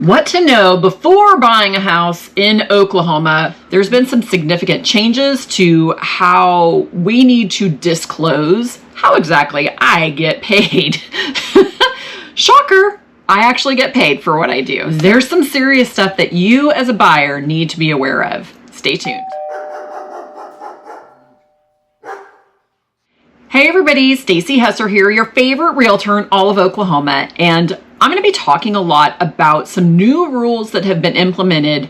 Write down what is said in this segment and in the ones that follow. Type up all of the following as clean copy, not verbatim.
What to know before buying a house in Oklahoma. There's been some significant changes to how we need to disclose how exactly I get paid. Shocker, I actually get paid for what I do. There's some serious stuff that you as a buyer need to be aware of. Stay tuned. Hey everybody, Stacy Hesser here, your favorite realtor in all of Oklahoma, and I'm going to be talking a lot about some new rules that have been implemented,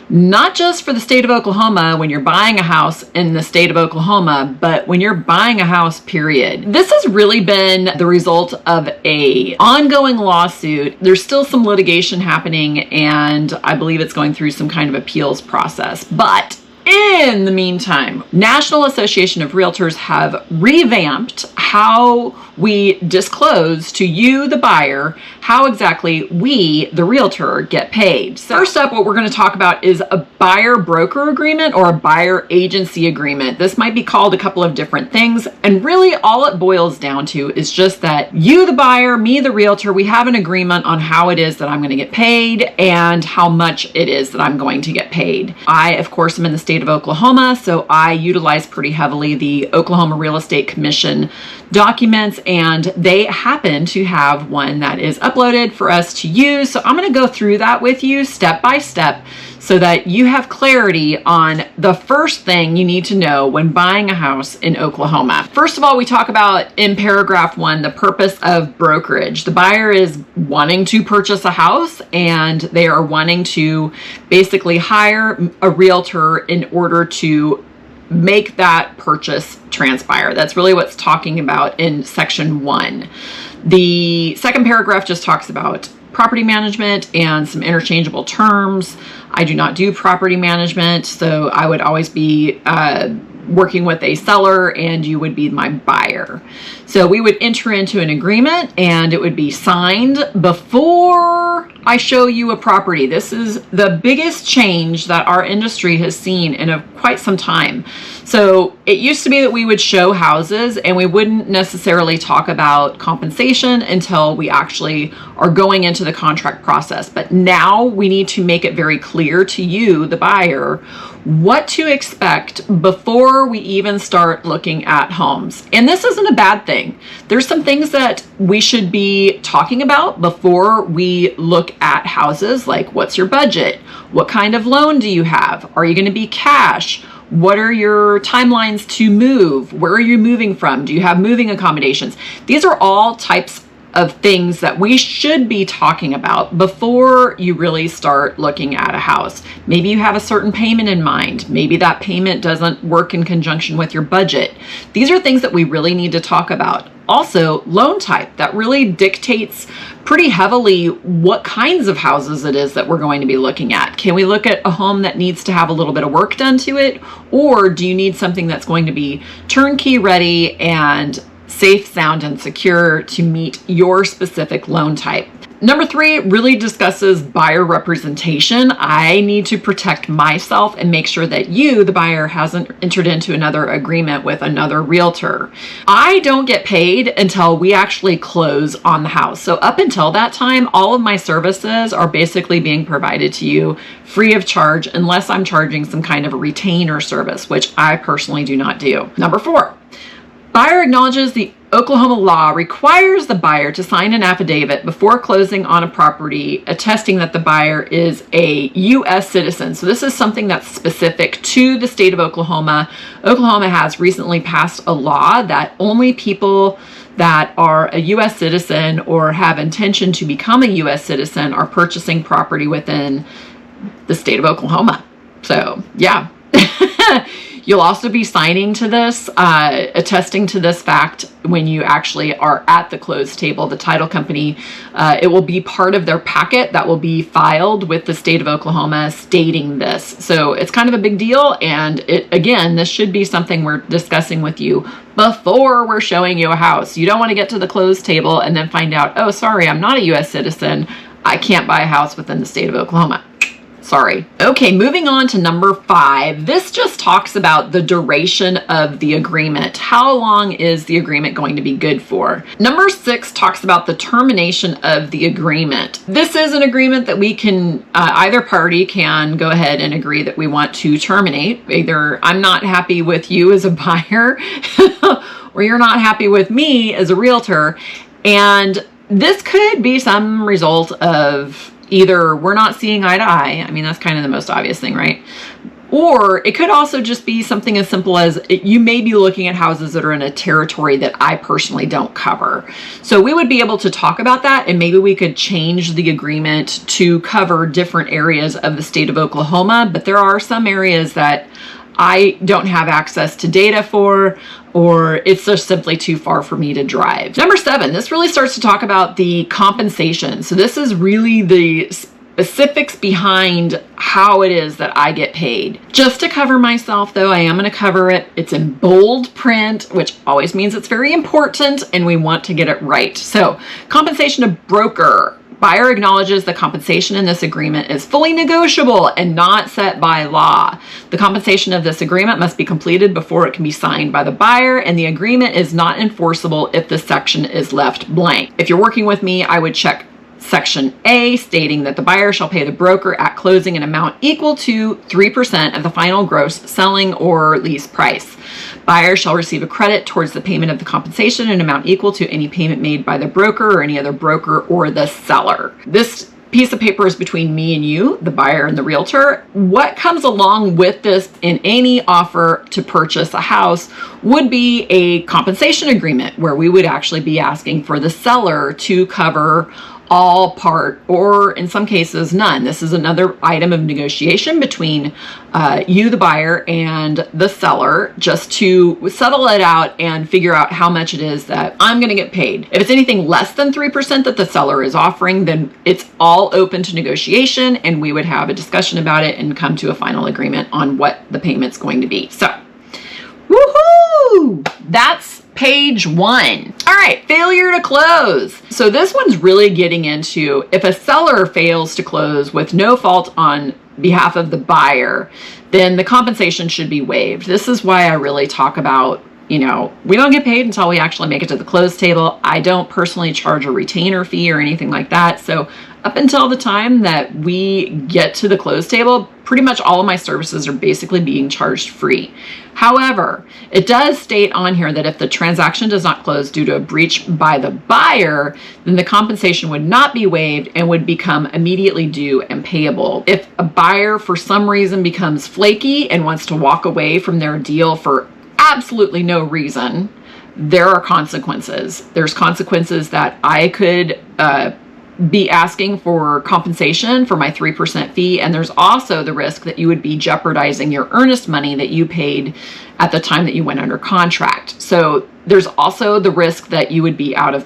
not just for the state of Oklahoma when you're buying a house in the state of Oklahoma, but when you're buying a house, period. This has really been the result of an ongoing lawsuit. There's still some litigation happening, and I believe it's going through some kind of appeals process, but in the meantime, National Association of Realtors have revamped how we disclose to you, the buyer, how exactly we, the realtor, get paid. So first up, what we're going to talk about is a buyer-broker agreement or a buyer agency agreement. This might be called a couple of different things, and really all it boils down to is just that you, the buyer, me, the realtor, we have an agreement on how it is that I'm going to get paid and how much it is that I'm going to get paid. I, of course, am in the state of Oklahoma, so I utilize pretty heavily the Oklahoma Real Estate Commission documents, and they happen to have one that is uploaded for us to use. So I'm going to go through that with you step by step so that you have clarity on the first thing you need to know when buying a house in Oklahoma. First of all, we talk about in paragraph 1, the purpose of brokerage. The buyer is wanting to purchase a house and they are wanting to basically hire a realtor in order to make that purchase transpire. That's really what's talking about in section 1. The second paragraph just talks about property management and some interchangeable terms. I do not do property management, so I would always be working with a seller and you would be my buyer. So we would enter into an agreement and it would be signed before I show you a property. This is the biggest change that our industry has seen in quite some time. So it used to be that we would show houses and we wouldn't necessarily talk about compensation until we actually are going into the contract process. But now we need to make it very clear to you, the buyer, what to expect before we even start looking at homes. And this isn't a bad thing. There's some things that we should be talking about before we look at houses, like what's your budget? What kind of loan do you have? Are you going to be cash? What are your timelines to move? Where are you moving from? Do you have moving accommodations? These are all types of things that we should be talking about before you really start looking at a house. Maybe you have a certain payment in mind. Maybe that payment doesn't work in conjunction with your budget. These are things that we really need to talk about. Also, loan type, that really dictates pretty heavily what kinds of houses it is that we're going to be looking at. Can we look at a home that needs to have a little bit of work done to it? Or do you need something that's going to be turnkey ready and safe, sound, and secure to meet your specific loan type? Number 3 really discusses buyer representation. I need to protect myself and make sure that you, the buyer, hasn't entered into another agreement with another realtor. I don't get paid until we actually close on the house. So up until that time, all of my services are basically being provided to you free of charge unless I'm charging some kind of a retainer service, which I personally do not do. Number 4. Buyer acknowledges the Oklahoma law requires the buyer to sign an affidavit before closing on a property attesting that the buyer is a U.S. citizen. So this is something that's specific to the state of Oklahoma. Oklahoma has recently passed a law that only people that are a U.S. citizen or have intention to become a U.S. citizen are purchasing property within the state of Oklahoma. So yeah. You'll also be signing to this, attesting to this fact when you actually are at the close table. The title company, it will be part of their packet that will be filed with the state of Oklahoma stating this. So it's kind of a big deal. And again, this should be something we're discussing with you before we're showing you a house. You don't want to get to the close table and then find out, oh, sorry, I'm not a U.S. citizen. I can't buy a house within the state of Oklahoma. Sorry. Okay, moving on to number 5. This just talks about the duration of the agreement. How long is the agreement going to be good for? Number 6 talks about the termination of the agreement. This is an agreement that we can, either party can go ahead and agree that we want to terminate. Either I'm not happy with you as a buyer or you're not happy with me as a realtor. And this could be some result of either we're not seeing eye to eye. I mean, that's kind of the most obvious thing, right? Or it could also just be something as simple as you may be looking at houses that are in a territory that I personally don't cover. So we would be able to talk about that, and maybe we could change the agreement to cover different areas of the state of Oklahoma. But there are some areas that I don't have access to data for, or it's just simply too far for me to drive. Number 7, this really starts to talk about the compensation. So this is really the specifics behind how it is that I get paid. Just to cover myself though, I am going to cover it. It's in bold print, which always means it's very important and we want to get it right. So compensation of broker. Buyer acknowledges the compensation in this agreement is fully negotiable and not set by law. The compensation of this agreement must be completed before it can be signed by the buyer, and the agreement is not enforceable if the section is left blank. If you're working with me, I would check Section A, stating that the buyer shall pay the broker at closing an amount equal to 3% of the final gross selling or lease price. Buyer shall receive a credit towards the payment of the compensation in an amount equal to any payment made by the broker or any other broker or the seller. This piece of paper is between me and you, the buyer and the realtor. What comes along with this in any offer to purchase a house would be a compensation agreement where we would actually be asking for the seller to cover all, part, or in some cases none. This is another item of negotiation between you, the buyer, and the seller, just to settle it out and figure out how much it is that I'm going to get paid. If it's anything less than 3% that the seller is offering, then it's all open to negotiation, and we would have a discussion about it and come to a final agreement on what the payment's going to be. So, woohoo! That's page 1. All right, failure to close. So this one's really getting into if a seller fails to close with no fault on behalf of the buyer, then the compensation should be waived. This is why I really talk about, we don't get paid until we actually make it to the close table. I don't personally charge a retainer fee or anything like that. So up until the time that we get to the close table, pretty much all of my services are basically being charged free. However, it does state on here that if the transaction does not close due to a breach by the buyer, then the compensation would not be waived and would become immediately due and payable. If a buyer for some reason becomes flaky and wants to walk away from their deal for absolutely no reason, there are consequences. There's consequences that I could be asking for compensation for my 3% fee, and there's also the risk that you would be jeopardizing your earnest money that you paid at the time that you went under contract. So there's also the risk that you would be out of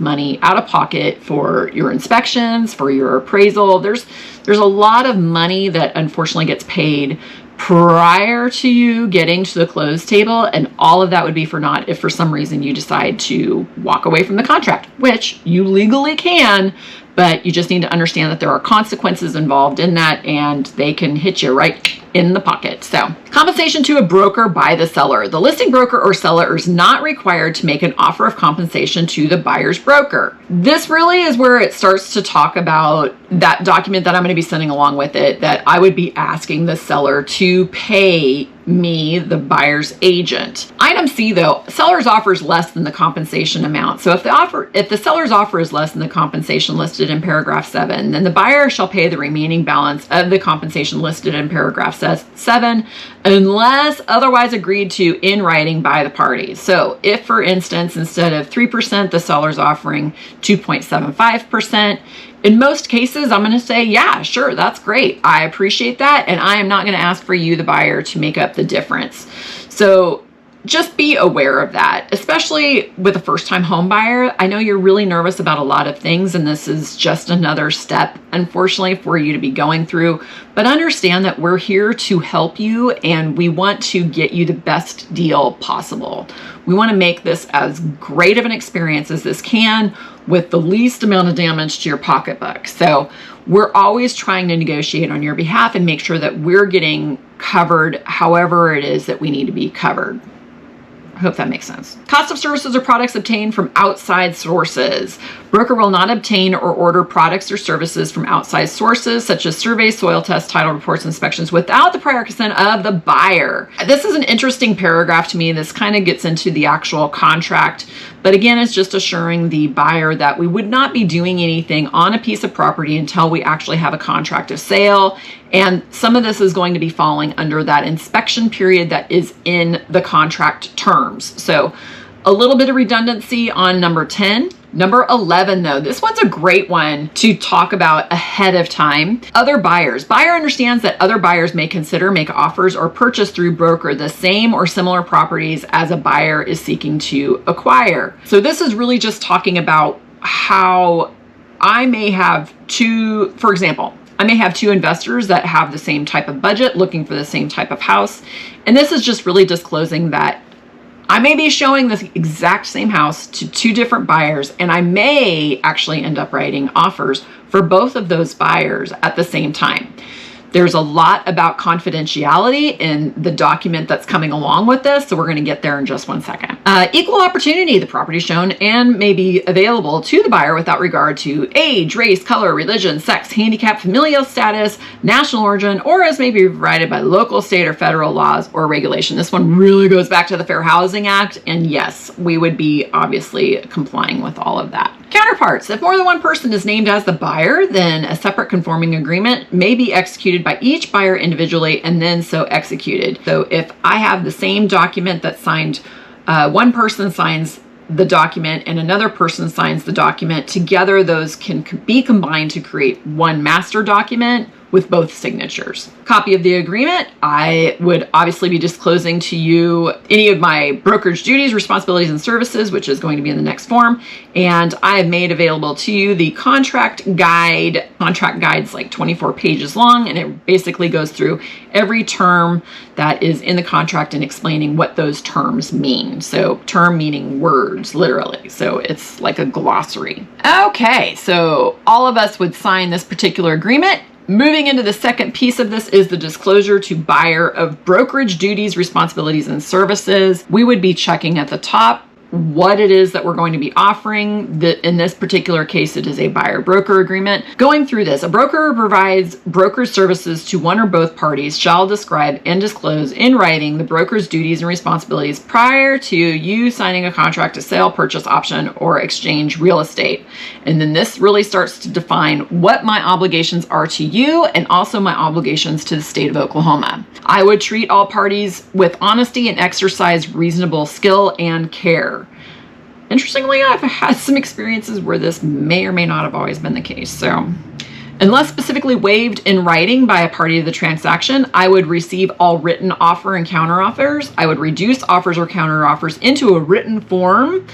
pocket for your inspections, for your appraisal. There's a lot of money that unfortunately gets paid prior to you getting to the close table, and all of that would be for naught if for some reason you decide to walk away from the contract, which you legally can, but you just need to understand that there are consequences involved in that, and they can hit you right in the pocket. So, compensation to a broker by the seller. The listing broker or seller is not required to make an offer of compensation to the buyer's broker. This really is where it starts to talk about that document that I'm going to be sending along with it, that I would be asking the seller to pay me, the buyer's agent. Item C though, seller's offer is less than the compensation amount. So if the seller's offer is less than the compensation listed in paragraph 7, then the buyer shall pay the remaining balance of the compensation listed in paragraph 7 unless otherwise agreed to in writing by the parties. So if, for instance, instead of 3%, the seller's offering 2.75%, in most cases, I'm going to say, yeah, sure, that's great. I appreciate that. And I am not going to ask for you, the buyer, to make up the difference. So just be aware of that, especially with a first-time home buyer. I know you're really nervous about a lot of things, and this is just another step, unfortunately, for you to be going through. But understand that we're here to help you, and we want to get you the best deal possible. We want to make this as great of an experience as this can with the least amount of damage to your pocketbook. So we're always trying to negotiate on your behalf and make sure that we're getting covered however it is that we need to be covered. I hope that makes sense. Cost of services or products obtained from outside sources. Broker will not obtain or order products or services from outside sources, such as surveys, soil tests, title reports, inspections, without the prior consent of the buyer. This is an interesting paragraph to me. This kind of gets into the actual contract, but again, it's just assuring the buyer that we would not be doing anything on a piece of property until we actually have a contract of sale. And some of this is going to be falling under that inspection period that is in the contract terms. So a little bit of redundancy on number 10. Number 11, though, this one's a great one to talk about ahead of time. Other buyers. Buyer understands that other buyers may consider, make offers, or purchase through broker the same or similar properties as a buyer is seeking to acquire. So this is really just talking about how I may have two, for example, I may have two investors that have the same type of budget looking for the same type of house. And this is just really disclosing that I may be showing this exact same house to two different buyers, and I may actually end up writing offers for both of those buyers at the same time. There's a lot about confidentiality in the document that's coming along with this, so we're going to get there in just one second. Equal opportunity. The property shown and may be available to the buyer without regard to age, race, color, religion, sex, handicap, familial status, national origin, or as may be provided by local, state, or federal laws or regulation. This one really goes back to the Fair Housing Act, and yes, we would be obviously complying with all of that. Counterparts. If more than one person is named as the buyer, then a separate conforming agreement may be executed by each buyer individually and then so executed. So if I have the same document that's signed, one person signs the document and another person signs the document, together those can be combined to create one master document with both signatures. Copy of the agreement. I would obviously be disclosing to you any of my brokerage duties, responsibilities, and services, which is going to be in the next form. And I have made available to you the contract guide. Contract guide's like 24 pages long, and it basically goes through every term that is in the contract and explaining what those terms mean. So term meaning words, literally. So it's like a glossary. Okay, so all of us would sign this particular agreement. Moving into the second piece of this is the disclosure to buyer of brokerage duties, responsibilities, and services. We would be checking at the top what it is that we're going to be offering. In this particular case, it is a buyer-broker agreement. Going through this, a broker who provides broker services to one or both parties shall describe and disclose in writing the broker's duties and responsibilities prior to you signing a contract to sale, purchase, option, or exchange real estate. And then this really starts to define what my obligations are to you and also my obligations to the state of Oklahoma. I would treat all parties with honesty and exercise reasonable skill and care. Interestingly, I've had some experiences where this may or may not have always been the case. So, unless specifically waived in writing by a party to the transaction, I would receive all written offer and counteroffers. I would reduce offers or counteroffers into a written form,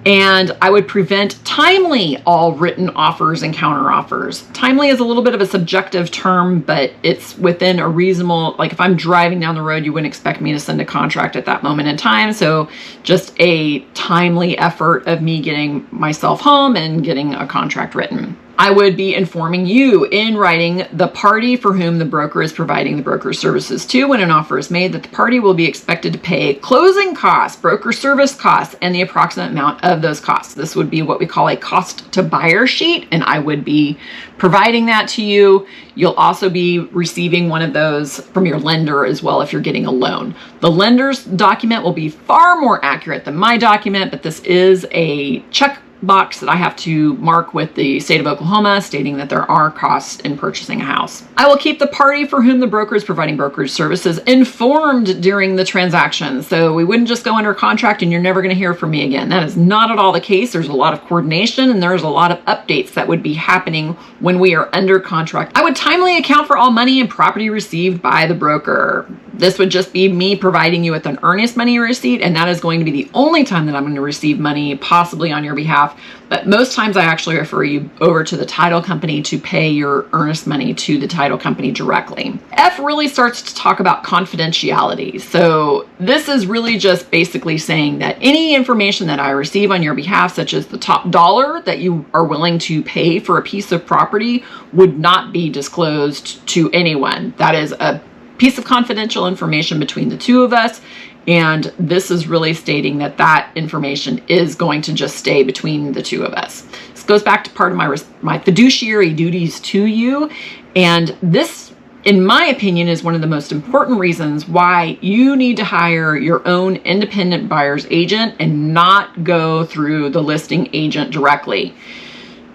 and I would prevent timely all written offers and counteroffers. Timely is a little bit of a subjective term, but it's within a reasonable, like if I'm driving down the road, you wouldn't expect me to send a contract at that moment in time. So just a timely effort of me getting myself home and getting a contract written. I would be informing you in writing the party for whom the broker is providing the broker services to when an offer is made that the party will be expected to pay closing costs, broker service costs, and the approximate amount of those costs. This would be what we call a cost to buyer sheet, and I would be providing that to you. You'll also be receiving one of those from your lender as well if you're getting a loan. The lender's document will be far more accurate than my document, but this is a check box that I have to mark with the state of Oklahoma stating that there are costs in purchasing a house. I will keep the party for whom the broker is providing brokerage services informed during the transaction. So we wouldn't just go under contract and you're never going to hear from me again. That is not at all the case. There's a lot of coordination and there's a lot of updates that would be happening when we are under contract. I would timely account for all money and property received by the broker. This would just be me providing you with an earnest money receipt, and that is going to be the only time that I'm going to receive money, possibly on your behalf. But most times I actually refer you over to the title company to pay your earnest money to the title company directly. F really starts to talk about confidentiality. So this is really just basically saying that any information that I receive on your behalf, such as the top dollar that you are willing to pay for a piece of property, would not be disclosed to anyone. That is a piece of confidential information between the two of us, and this is really stating that that information is going to just stay between the two of us. This goes back to part of my fiduciary duties to you, and this, in my opinion, is one of the most important reasons why you need to hire your own independent buyer's agent and not go through the listing agent directly.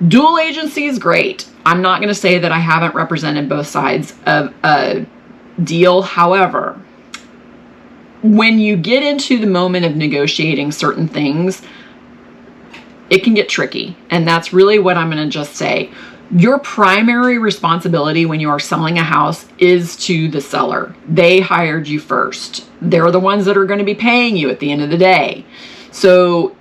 Dual agency is great. I'm not going to say that I haven't represented both sides of a deal. However, when you get into the moment of negotiating certain things, it can get tricky. And that's really what I'm going to just say. Your primary responsibility when you are selling a house is to the seller. They hired you first. They're the ones that are going to be paying you at the end of the day. So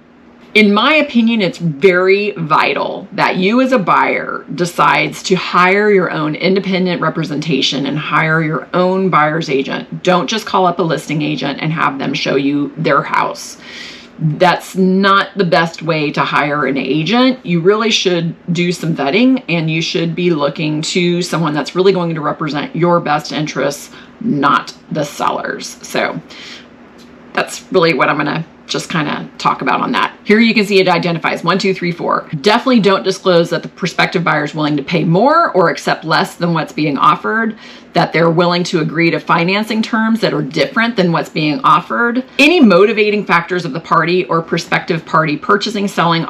in my opinion, it's very vital that you as a buyer decides to hire your own independent representation and hire your own buyer's agent. Don't just call up a listing agent and have them show you their house. That's not the best way to hire an agent. You really should do some vetting, and you should be looking to someone that's really going to represent your best interests, not the seller's. So that's really what I'm going to just kind of talk about on that. Here you can see it identifies 1, 2, 3, 4. Definitely don't disclose that the prospective buyer is willing to pay more or accept less than what's being offered, that they're willing to agree to financing terms that are different than what's being offered. Any motivating factors of the party or prospective party purchasing, selling,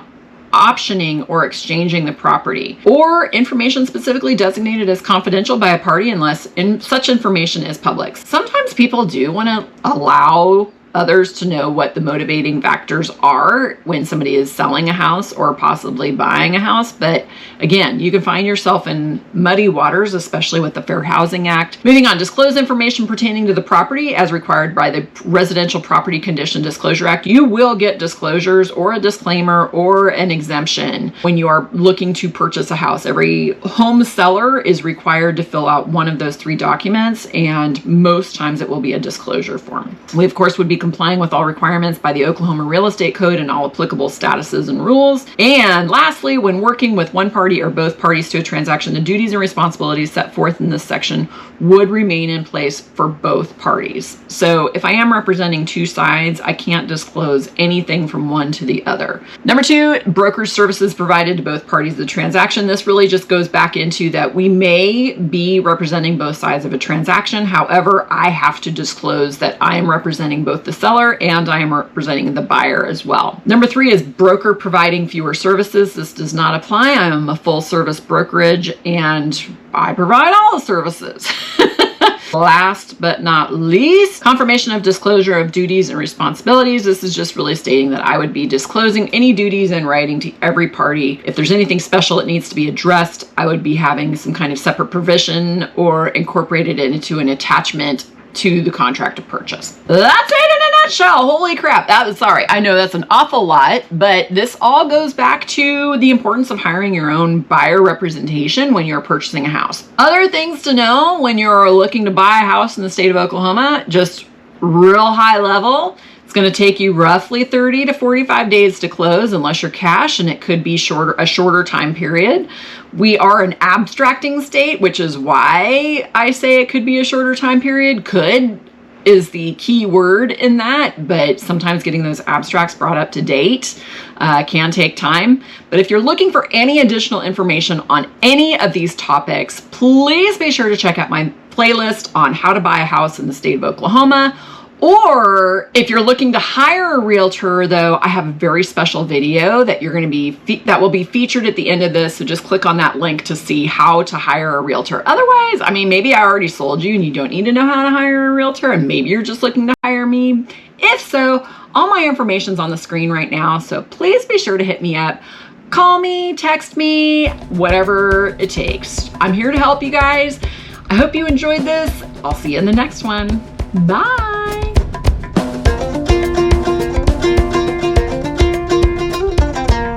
optioning, or exchanging the property, or information specifically designated as confidential by a party unless such information is public. Sometimes people do want to allow others to know what the motivating factors are when somebody is selling a house or possibly buying a house. But again, you can find yourself in muddy waters, especially with the Fair Housing Act. Moving on, disclose information pertaining to the property as required by the Residential Property Condition Disclosure Act. You will get disclosures or a disclaimer or an exemption when you are looking to purchase a house. Every home seller is required to fill out one of those 3 documents, and most times it will be a disclosure form. We, of course, would be complying with all requirements by the Oklahoma Real Estate Code and all applicable statuses and rules. And lastly, when working with one party or both parties to a transaction, the duties and responsibilities set forth in this section would remain in place for both parties. So if I am representing 2 sides, I can't disclose anything from one to the other. Number 2, brokerage services provided to both parties of the transaction. This really just goes back into that we may be representing both sides of a transaction. However, I have to disclose that I am representing both the seller and I am representing the buyer as well. Number 3 is broker providing fewer services. This does not apply. I am a full service brokerage and I provide all the services. Last but not least, confirmation of disclosure of duties and responsibilities. This is just really stating that I would be disclosing any duties in writing to every party. If there's anything special that needs to be addressed, I would be having some kind of separate provision or incorporated it into an attachment to the contract of purchase. That's it in a nutshell. Holy crap. Sorry, I know that's an awful lot, but this all goes back to the importance of hiring your own buyer representation when you're purchasing a house. Other things to know when you're looking to buy a house in the state of Oklahoma, just real high level. It's going to take you roughly 30 to 45 days to close unless you're cash, and it could be a shorter time period. We are an abstracting state, which is why I say it could be a shorter time period. Could is the key word in that, but sometimes getting those abstracts brought up to date can take time. But if you're looking for any additional information on any of these topics, please be sure to check out my playlist on how to buy a house in the state of Oklahoma, Or if you're looking to hire a realtor, though, I have a very special video that that will be featured at the end of this. So just click on that link to see how to hire a realtor. Otherwise, I mean, maybe I already sold you and you don't need to know how to hire a realtor, and maybe you're just looking to hire me. If so, all my information's on the screen right now. So please be sure to hit me up. Call me, text me, whatever it takes. I'm here to help you guys. I hope you enjoyed this. I'll see you in the next one. Bye.